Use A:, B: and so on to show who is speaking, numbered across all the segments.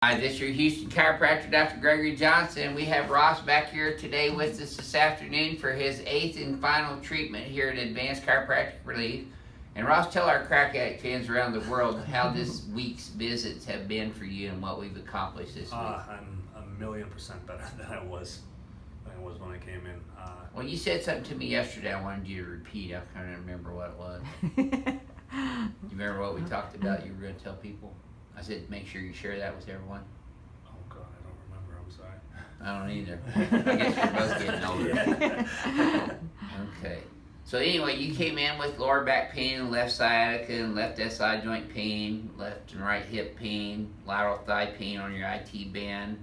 A: Hi, this is your Houston chiropractor, Dr. Gregory Johnson. We have Ross back here today with us this afternoon for his 8th and final treatment here at Advanced Chiropractic Relief. And Ross, tell our crack addict fans around the world how this week's visits have been for you and what we've accomplished this week.
B: I'm 1,000,000% better than I was when I came in.
A: Well, you said something to me yesterday I wanted you to repeat. I kind of remember what it was. You remember what we talked about you were going to tell people? I said make sure you share that with everyone.
B: Oh God, I don't remember. I'm
A: I
B: sorry.
A: don't either. I guess we're both getting older. Okay. So anyway, you came in with lower back pain, left sciatica, and left SI joint pain, left and right hip pain, lateral thigh pain on your IT band.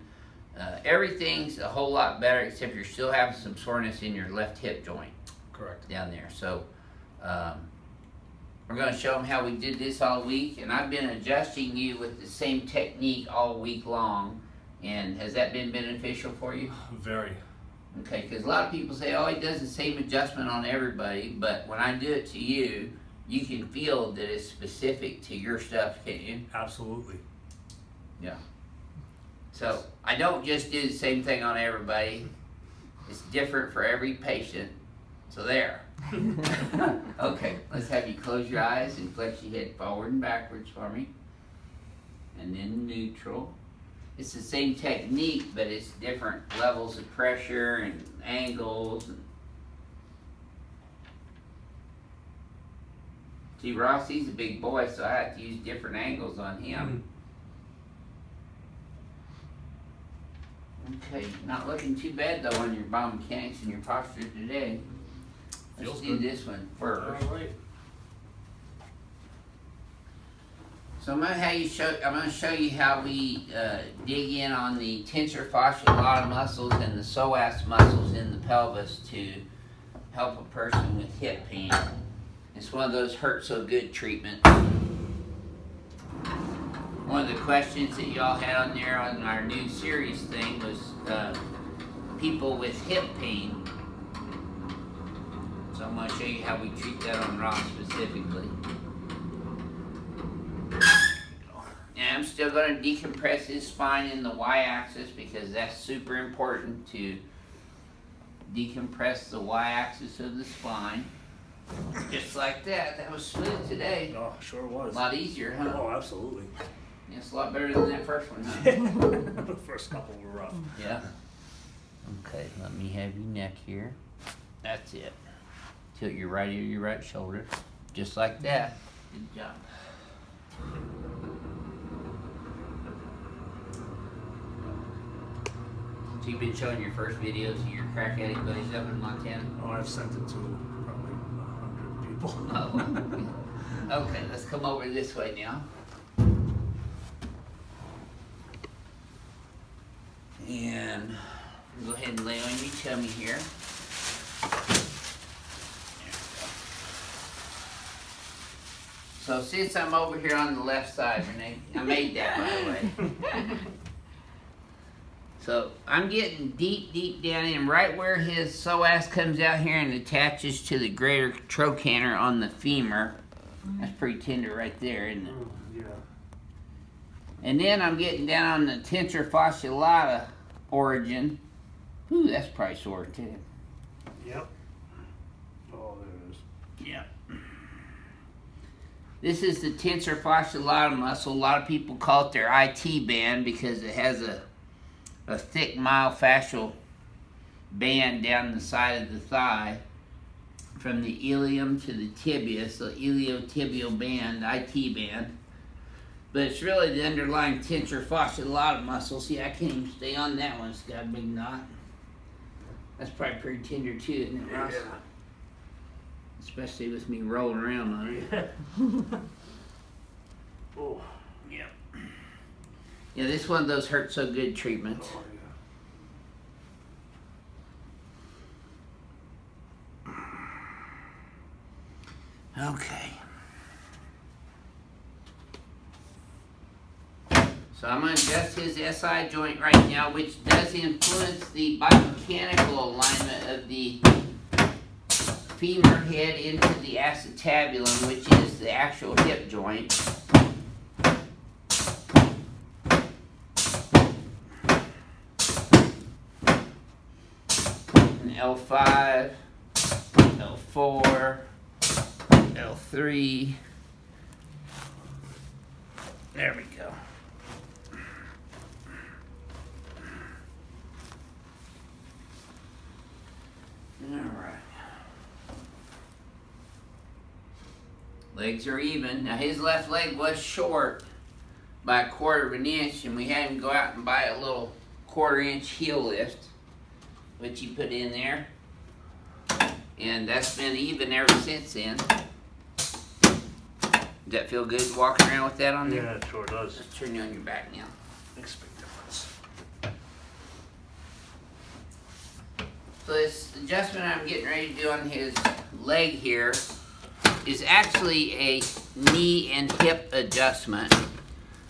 A: Everything's a whole lot better, except you're still having some soreness in your left hip joint.
B: Correct.
A: Down there. So we're going to show them how we did this all week, and I've been adjusting you with the same technique all week long. And has that been beneficial for you?
B: Very.
A: Okay, because a lot of people say, oh, he does the same adjustment on everybody, but when I do it to you, you can feel that it's specific to your stuff, can't you?
B: Absolutely.
A: Yeah. So I don't just do the same thing on everybody. It's different for every patient. So there. Okay, let's have you close your eyes and flex your head forward and backwards for me. And then neutral. It's the same technique, but it's different levels of pressure and angles. See, Rossi's a big boy, so I have to use different angles on him. Okay, not looking too bad though on your biomechanics and your posture today. Let's do this one first.
B: All right.
A: So I'm going to show you how we dig in on the tensor fasciae lata muscles and the psoas muscles in the pelvis to help a person with hip pain. It's one of those hurt so good treatments. One of the questions that y'all had on there on our new series thing was people with hip pain. So I'm going to show you how we treat that on Ross specifically. And I'm still going to decompress his spine in the y-axis because that's super important to decompress the y-axis of the spine. Just like that. That was smooth today.
B: Oh, sure was.
A: A lot easier, huh?
B: Oh, absolutely.
A: Yeah, it's a lot better than that first one, huh?
B: The first couple were rough.
A: Yeah. Okay, let me have your neck here. That's it. Tilt your right ear, your right shoulder. Just like that. Good job. So you've been showing your first videos to your crack addict buddies up in Montana?
B: Oh, I've sent it to probably 100 people.
A: Oh. Okay, let's come over this way now. And go ahead and lay on your tummy here. So since I'm over here on the left side, Renee, I made that by the way. So I'm getting deep down in right where his psoas comes out here and attaches to the greater trochanter on the femur. That's pretty tender right there, isn't it?
B: Yeah.
A: And then I'm getting down on the tensor fasciae lata origin. Ooh, that's probably sore too.
B: Yep. Oh, there it is.
A: Yep. This is the tensor fasciae lata muscle. A lot of people call it their IT band because it has a thick myofascial band down the side of the thigh from the ilium to the tibia, so iliotibial band, IT band. But it's really the underlying tensor fasciae lata muscle. See, I can't even stay on that one. It's got a big knot. That's probably pretty tender too, isn't it, Ross?
B: Yeah.
A: Especially with me rolling around on it.
B: Yeah. Oh.
A: Yeah. Yeah, this is one of those hurt so good treatments.
B: Oh, yeah.
A: Okay. So I'm going to adjust his SI joint right now, which does influence the biomechanical alignment of the femur head into the acetabulum, which is the actual hip joint. L5, L4, L3. There we go. All right. Legs are even. Now his left leg was short by 1/4 of an inch, and we had him go out and buy a little 1/4 inch heel lift, which he put in there. And that's been even ever since then. Does that feel good walking around with that on there?
B: Yeah, it sure does.
A: Let's turn you on your back now.
B: Makes a big difference.
A: So this adjustment I'm getting ready to do on his leg here is actually a knee and hip adjustment.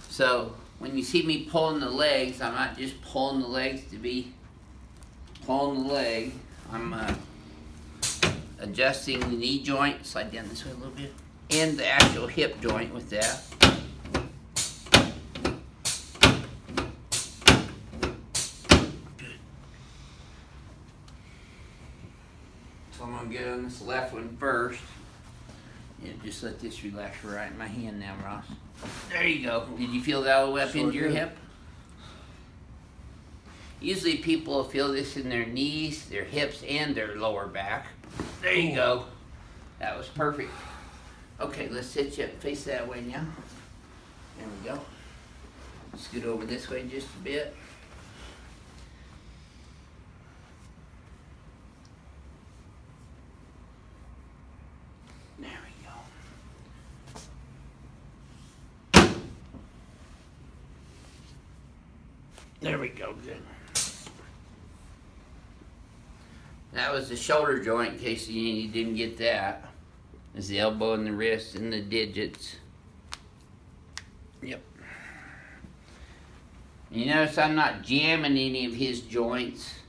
A: So when you see me pulling the legs, I'm not just pulling the legs to be pulling the leg. I'm adjusting the knee joint, slide down this way a little bit, and the actual hip joint with that. So I'm going to get on this left one first. Yeah, just let this relax right in my hand now, Ross. There you go. Did you feel that all the way up into your hip? Usually people will feel this in their knees, their hips, and their lower back. There you go. That was perfect. Okay, let's sit you up and face that way now. There we go. Scoot over this way just a bit. There we go. There we go, good. That was the shoulder joint, in case you didn't get that. It's the elbow and the wrist and the digits. Yep. You notice I'm not jamming any of his joints.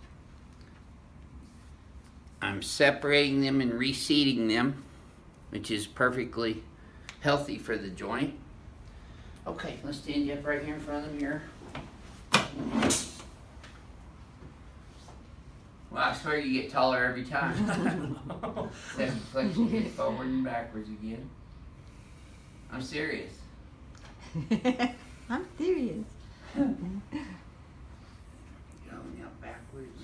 A: I'm separating them and reseating them, which is perfectly healthy for the joint. Okay, let's stand you up right here in front of them here. Well, I swear you get taller every time. Except you flex your hip forward and backwards again. I'm serious.
C: I'm serious.
A: Going out backwards.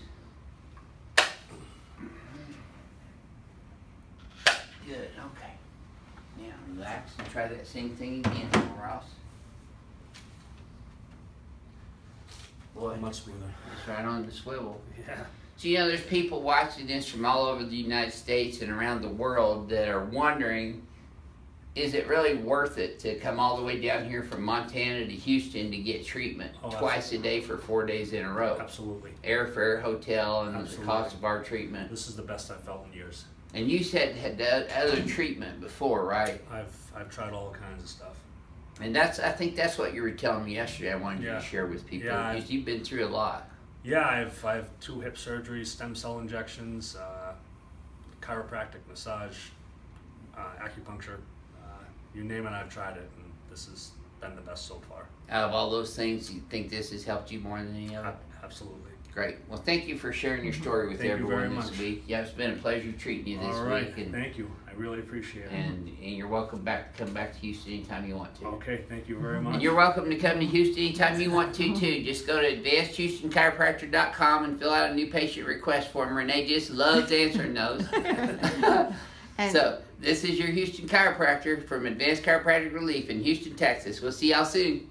A: Good, okay. Now relax and try that same thing again, Ross. Boy,
B: Much smoother.
A: it's right on the swivel.
B: Yeah.
A: So, you know, there's people watching this from all over the United States and around the world that are wondering, is it really worth it to come all the way down here from Montana to Houston to get treatment twice a day for 4 days in a row?
B: Absolutely.
A: Airfare, hotel, and
B: Absolutely.
A: the cost of our treatment.
B: This is the best I've felt in years.
A: And you said had that other treatment before, right?
B: I've tried all kinds of stuff.
A: And I think that's what you were telling me yesterday. I wanted you
B: Yeah.
A: to share with people,
B: Yeah,
A: because you've been through a lot.
B: Yeah, I have 2 hip surgeries, stem cell injections, chiropractic massage, acupuncture. You name it, I've tried it, and this has been the best so far.
A: Out of all those things, you think this has helped you more than any other?
B: Absolutely.
A: Great. Well, thank you for sharing your story with
B: Thank you
A: everyone
B: very
A: this
B: much.
A: week. Yeah, it's been a pleasure treating you this
B: All right.
A: week. And,
B: Thank you. I really appreciate it.
A: and you're welcome back to come back to Houston anytime you want to.
B: Okay, thank you very much.
A: And you're welcome to come to Houston anytime you want to, too. Just go to advancedhoustonchiropractor.com and fill out a new patient request form. Renee just loves answering those. So, this is your Houston chiropractor from Advanced Chiropractic Relief in Houston, Texas. We'll see y'all soon.